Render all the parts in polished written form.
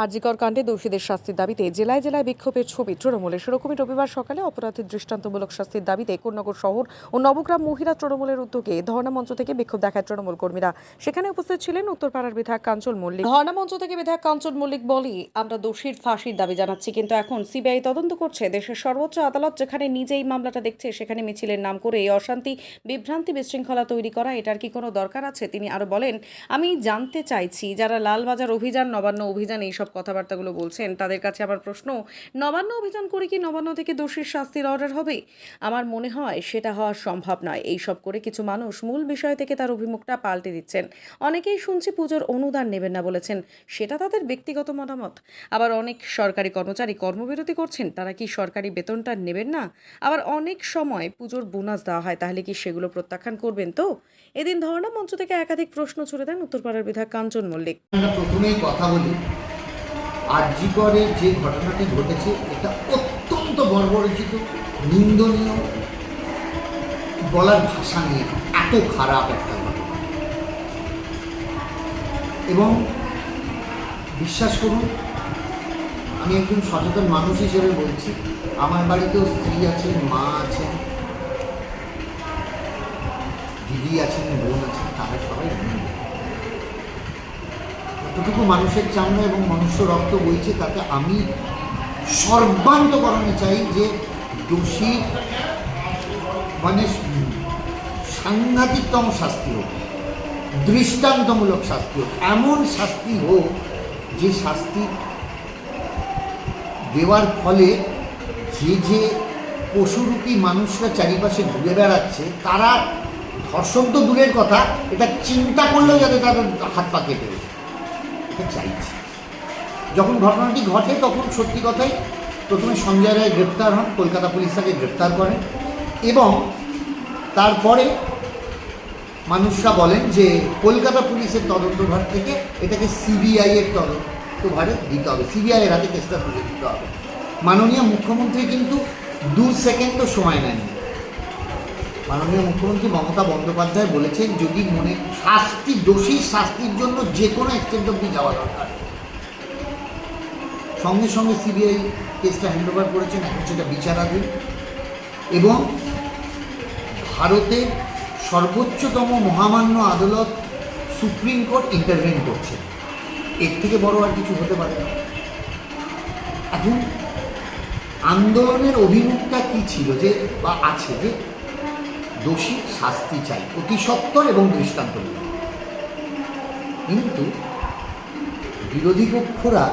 আরজিকর কাণ্ডে দোষীদের শাস্তির দাবিতে জেলায় জেলায় বিক্ষোভের ছবি তৃণমূলের। সেরকমই রবিবার সকালে অপরাধীর দৃষ্টান্তমূলক শাস্তির দাবিতে কোন্নগর শহর ও নবগ্রাম মহিলা তৃণমূলের উদ্যোগে ধর্ণা মঞ্চ থেকে বিক্ষোভ দেখায় তৃণমূল কর্মীরা। সেখানে উপস্থিত ছিলেন উত্তরপাড়ার বিধায়ক কাঞ্চন মল্লিক। ধর্ণা মঞ্চ থেকে বিধায়ক কাঞ্চন মল্লিক বলে, আমরা দোষীর ফাঁসির দাবি জানাচ্ছি, কিন্তু এখন সিবিআই তদন্ত করছে। দেশের সর্বোচ্চ আদালত যেখানে নিজেই মামলাটা দেখছে, সেখানে মিছিলের নাম করে এই অশান্তি, বিভ্রান্তি, বিশৃঙ্খলা তৈরি করা, এটার কি কোনো দরকার আছে? তিনি আরো বলেন, আমি জানতে চাইছি যারা লালবাজার অভিযান, নবান্ন অভিযান এইসব কথাবার্তাগুলো বলছেন, তাদের কাছে আমার প্রশ্ন, নবান্ন অভিযান করে কি নবান্ন থেকে দোষীর শাস্তির অর্ডার হবে? আমার মনে হয় সেটা হওয়া সম্ভব নয়। এইসব করে কিছু মানুষ মূল বিষয় থেকে তার অভিমুখটা পাল্টে দিচ্ছেন। অনেকেই শুনছি পুজোর অনুদান নেবেন না বলেছেন, সেটা তাদের ব্যক্তিগত মতামত। আবার অনেক সরকারি কর্মচারী কর্মবিরতি করছেন, তারা কি সরকারি বেতনটা নেবেন না? আবার অনেক সময় পুজোর বোনাস দেওয়া হয়, তাহলে কি সেগুলো প্রত্যাখ্যান করবেন? তো এদিন ধর্ণা মঞ্চ থেকে একাধিক প্রশ্ন ছুড়ে দেন উত্তরপাড়ার বিধায়ক কাঞ্চন মল্লিক। প্রথমেই কথা বলি, আরজিকরে যে ঘটনাটি ঘটেছে এটা অত্যন্ত বর্বরচিত, নিন্দনীয়, বলার ভাষা নিয়ে এত খারাপ একটা ঘটনা। এবং বিশ্বাস করুন, আমি একজন সচেতন মানুষ হিসেবে বলছি, আমার বাড়িতেও স্ত্রী আছেন, মা আছেন, দিদি আছেন, বোন আছেন, তারা সবাই যতটুকু মানুষের চামড়া এবং মনুষ্য রক্ত বইছে, তাতে আমি সর্বান্তকরণে চাই যে দোষী মানে সাংঘাতিকতম শাস্তি হোক, দৃষ্টান্তমূলক শাস্তি হোক, এমন শাস্তি হোক যে শাস্তি দেওয়ার ফলে যে পশুরূপী মানুষরা চারিপাশে ঘুরে বেড়াচ্ছে, তারা ধর্ষণ তো দূরের কথা, এটা চিন্তা করলেও যাতে তাদের হাত পা কেটে দেয়, এটা চাইছি। যখন ঘটনাটি ঘটে তখন সত্যি কথাই প্রথমে সঞ্জয় রায় গ্রেপ্তার হন, কলকাতা পুলিশ তাকে গ্রেপ্তার করেন, এবং তারপরে মানুষরা বলেন যে কলকাতা পুলিশের তদন্তভার থেকে এটাকে সিবিআইয়ের তদন্তভারে দিতে হবে, সিবিআইয়ের হাতে কেসটা তুলে দিতে হবে। মাননীয় মুখ্যমন্ত্রী কিন্তু 2 সেকেন্ডও সময় নেননি। মাননীয় মুখ্যমন্ত্রী মমতা বন্দ্যোপাধ্যায় বলেছেন, যদি মনে শাস্তি, দোষীর শাস্তির জন্য যে কোনো এক্সটেন্ট অবধি যাওয়া দরকার। সঙ্গে সঙ্গে সিবিআই কেসটা হ্যান্ডওভার করেছেন, এখন সেটা বিচারাধীন, এবং ভারতের সর্বোচ্চতম মহামান্য আদালত সুপ্রিম কোর্ট ইন্টারভেন করছে। এর থেকে বড় আর কিছু হতে পারে না। এখন আন্দোলনের অভিমুখটা কী ছিল, যে বা আছে যে দোষী শাস্তি চাই অতি সত্বর এবং দৃষ্টান্তমূলক। কিন্তু বিরোধী পক্ষরা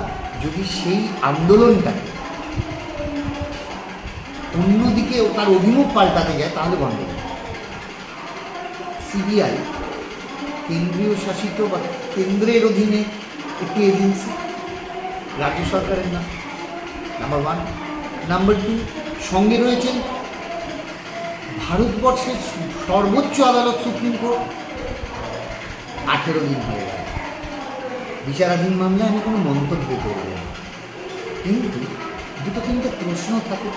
যদি সেই আন্দোলনটাকে অন্যদিকে তার অভিমুখ পাল্টাতে যায়, তাহলে গণ্ডগোল। সিবিআই কেন্দ্রীয় শাসিত বা কেন্দ্রের অধীনে একটি এজেন্সি, রাজ্য সরকারের না, নাম্বার 1। নাম্বার 2, সঙ্গে রয়েছেন ভারতবর্ষের সর্বোচ্চ আদালত সুপ্রিম কোর্ট। 18 দিন হয়ে গেল বিচারাধীন মামলায়, আমি কোনো মন্তব্য করব না, কিন্তু 2-3টে প্রশ্ন থাকে।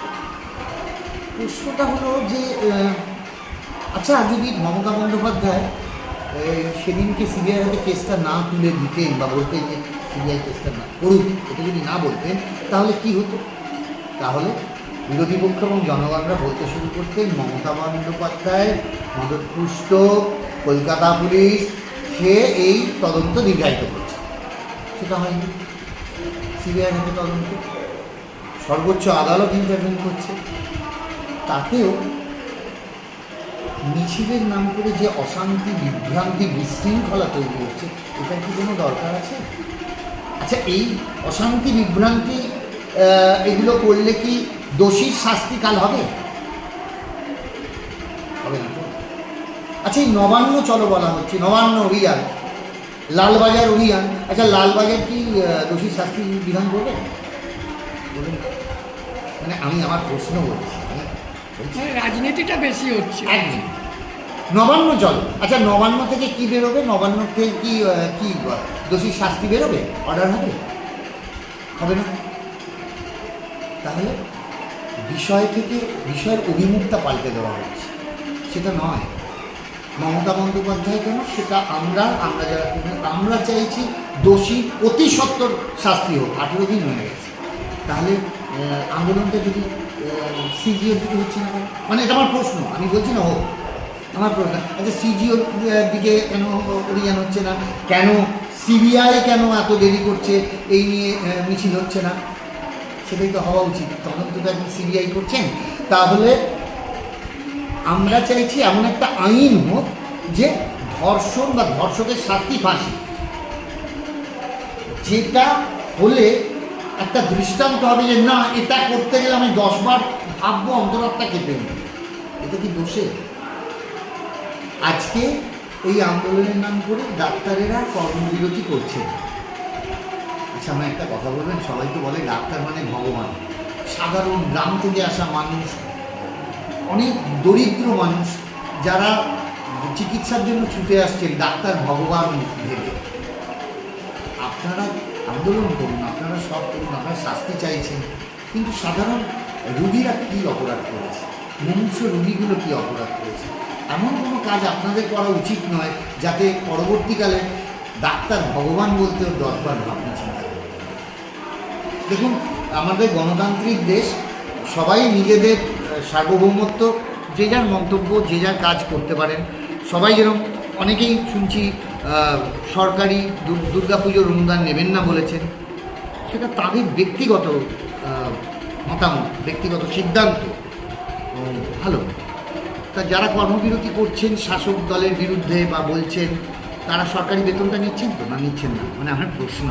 প্রশ্নটা হলো যে আচ্ছা, যদি মমতা বন্দ্যোপাধ্যায় সেদিনকে সিবিআই হাতে কেসটা না তুলে দিতেন বা বলতেন যে সিবিআই কেসটা না করুক, এটা যদি না বলতেন, তাহলে কি হতো? তাহলে বিরোধী পক্ষ এবং জনগণরা বলতে শুরু করতেন, মমতা বন্দ্যোপাধ্যায় মদতপুষ্ট কলকাতা পুলিশ, সে এই তদন্ত দীর্ঘায়িত করছে। সেটা হয়নি। সিবিআই হাতে তদন্ত, সর্বোচ্চ আদালত ইন্টারভেন করছে, তাতেও মিছিলের নাম করে যে অশান্তি, বিভ্রান্তি, বিশৃঙ্খলা তৈরি হচ্ছে, এটার কি কোনো দরকার আছে? আচ্ছা, এই অশান্তি, বিভ্রান্তি এগুলো করলে কি দোষীর শাস্তি কাল হবে? হবে না তো। আচ্ছা, এই নবান্ন চলো বলা হচ্ছে, নবান্ন অভিযান, লালবাজার অভিযান, আচ্ছা লালবাজার কি দোষীর শাস্তি বিধান করবে? বলুন। মানে আমি আমার প্রশ্ন বলছি, রাজনীতিটা বেশি হচ্ছে। একদম। নবান্ন চলো, আচ্ছা নবান্ন থেকে কি বেরোবে? নবান্ন থেকে কি দোষীর শাস্তি বেরোবে? অর্ডার হবে? হবে না। তাহলে বিষয় থেকে বিষয়ের অভিমুখটা পাল্টে দেওয়া হচ্ছে, সেটা নয়। মমতা বন্দ্যোপাধ্যায় কেন, সেটা আমরা যারা আমরা চাইছি দোষী অতি সত্বর শাস্তি হোক। 18 দিন হয়ে গেছে, তাহলে আন্দোলনটা যদি সিজিওর দিকে হচ্ছে না কেন? মানে এটা আমার প্রশ্ন, আমি বলছি না হোক, আমার প্রশ্ন। আচ্ছা, সিজিওর দিকে কেন অভিযান হচ্ছে না কেন? সিবিআই কেন এত দেরি করছে এই নিয়ে মিছিল হচ্ছে না? সেটাই তো হওয়া উচিত। তদন্তটা এখন সিবিআই করছেন। তাহলে আমরা চাইছি এমন একটা আইন হোক যে ধর্ষণ বা ধর্ষকের শাস্তি ফাঁসি, যেটা হলে একটা দৃষ্টান্ত হবে যে না, এটা করতে গেলে আমি 10 বার ভাববো, অন্তরাত্মা কেঁপে উঠবে। এটা কি দোষে? আজকে এই আন্দোলনের নাম করে ডাক্তারেরা কর্মবিরতি করছে। আচ্ছা, আমার একটা কথা বলবেন, সবাই তো বলে ডাক্তার মানে ভগবান। সাধারণ গ্রাম থেকে আসা মানুষ, অনেক দরিদ্র মানুষ যারা চিকিৎসার জন্য ছুটে আসছেন ডাক্তার ভগবান ভেবে। আপনারা আন্দোলন করুন, আপনারা সব করুন, আপনারা শাস্তি চাইছেন, কিন্তু সাধারণ রুগীরা কী অপরাধ করেছে? মুমূর্ষু রুগীগুলো কী অপরাধ করেছে? এমন কোনো কাজ আপনাদের করা উচিত নয় যাতে পরবর্তীকালে ডাক্তার ভগবান বলতেও 10 বার ভাবনা চিন্তা করতে হবে। দেখুন, আমাদের গণতান্ত্রিক দেশ, সবাই নিজেদের সার্বভৌমত্ব, যে যার মন্তব্য, যে যার কাজ করতে পারেন। সবাই যেরকম, অনেকেই শুনছি সরকারি দুর্গাপুজোর অনুদান নেবেন না বলেছেন, সেটা তাদের ব্যক্তিগত মতামত, ব্যক্তিগত সিদ্ধান্ত। ভালো, তা যারা কর্মবিরতি করছেন শাসক দলের বিরুদ্ধে বা বলছেন, তারা সরকারি বেতনটা নিচ্ছেন তো, না নিচ্ছেন না? মানে আমার প্রশ্ন,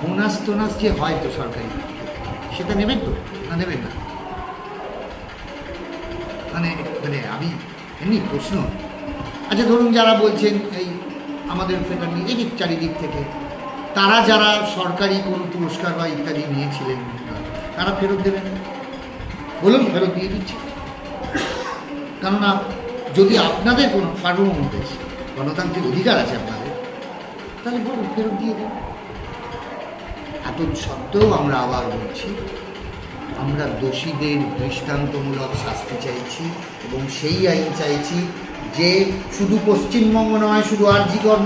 বোনাস টোনাস যে হয় তো সরকারি, সেটা নেবেন তো, না নেবেন না? মানে মানে আমি এমনি প্রশ্ন। আচ্ছা, ধরুন যারা বলছেন এই আমাদের ফেটার নিয়ে এদিক চারিদিক থেকে, তারা যারা সরকারি কোনো পুরস্কার বা ইত্যাদি নিয়েছিলেন, তারা ফেরত দেবেন? বলুন, ফেরত দিয়ে দিচ্ছি। কেননা যদি আপনাদের কোনো সার্বভৌম দেশ, গণতান্ত্রিক অধিকার আছে আপনাদের, তাহলে বলুন, ফেরত দিয়ে দেন। এত সত্ত্বেও আমরা আবার বলছি, আমরা দোষীদের দৃষ্টান্তমূলক শাস্তি চাইছি, এবং সেই আইন চাইছি যে শুধু পশ্চিমবঙ্গ নয়, শুধু আরজিকর